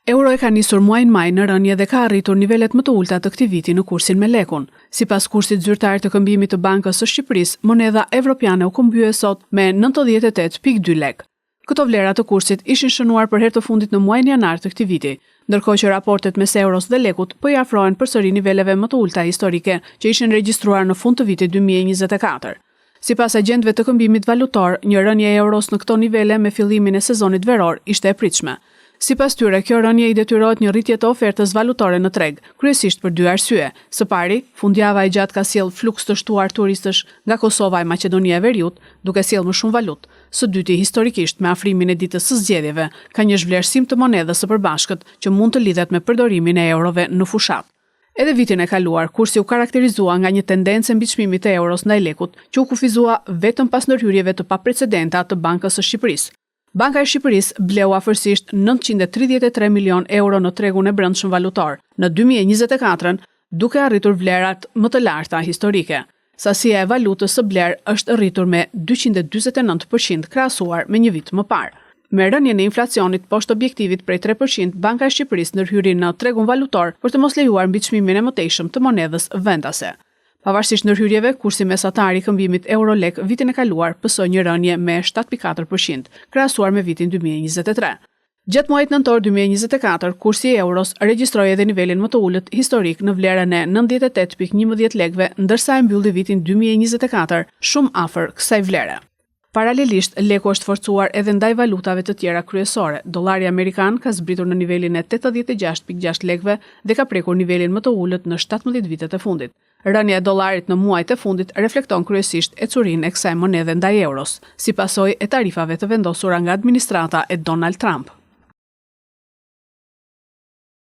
Euro e ka nisur muajin maj në rënje dhe ka arritur nivelet më të ulta të këtij viti në kursin me lekun. Sipas kursit zyrtar të këmbimit të Bankës së Shqipërisë, monedha evropiane u këmbye sot me 98.2 lek. Këto vlera të kursit ishin shënuar për herë të fundit në muajin janar të këtij viti, ndërkohë që raportet mes euros dhe lekut po i afrohen përsëri niveleve më të ulta historike që ishin regjistruar në fund të vitit 2024. Sipas agjentëve të këmbimit valutor, një rënje e euros në këto nivele me fillimin e sezonit veror ishte e pritshme. Sipas tyre, kjo rënje i detyrohet një rritje të ofertës valutore në treg, kryesisht për dy arsye. Së pari, fundjava e gjatë ka sjell fluks të shtuar turistësh nga Kosova e Maqedonia e Veriut, duke sjell më shumë valutë. Së dyti, historikisht me afrimin e ditës së zgjedhjeve, ka një zhvlerësim të monedhës së përbashkët që mund të lidhet me përdorimin e eurove në fushat. Edhe vitin e kaluar, kursi u karakterizua nga një tendencë mbi çmimin e euros ndaj lekut, që u kufizua vetëm pas ndërhyrjeve të paprecedenta të Bankës së Shqipërisë. Banka e Shqipërisë bleu afërsisht 933 milion euro në tregun e brendshëm valutor në 2024, duke arritur vlerat më të larta historike. Sasia e valutës së bler është rritur me 249% krahasuar me një vit më parë. Me rënjen e inflacionit poshtë objektivit prej 3%, Banka e Shqipërisë ndërhyri në tregun valutor për të mos lejuar mbitçmimin e mëtejshëm të monedhës vendase. Pavarësisht ndërhyrjeve, kursi mesatar i këmbimit euro-lek vitin e kaluar pësoi një rënje me 7.4%, krahasuar me vitin 2023. Gjatë muajit nëntor 2024, kursi i euros regjistroi edhe nivelin më të ulët historik në vlerën e 98.11 lekëve, ndërsa e mbylli vitin 2024 shumë afër kësaj vlere. Paralelisht, leku është forcuar edhe ndaj valutave të tjera kryesore. Dollari amerikan ka zbritur në nivelin e 86.6 lekëve dhe ka prekur nivelin më të ulët në 17 vitet e fundit. Rënja e dollarit në muajt e fundit reflekton kryesisht ecurinë e kësaj monedhe ndaj euros, si pasojë e tarifave të vendosura nga administrata e Donald Trump.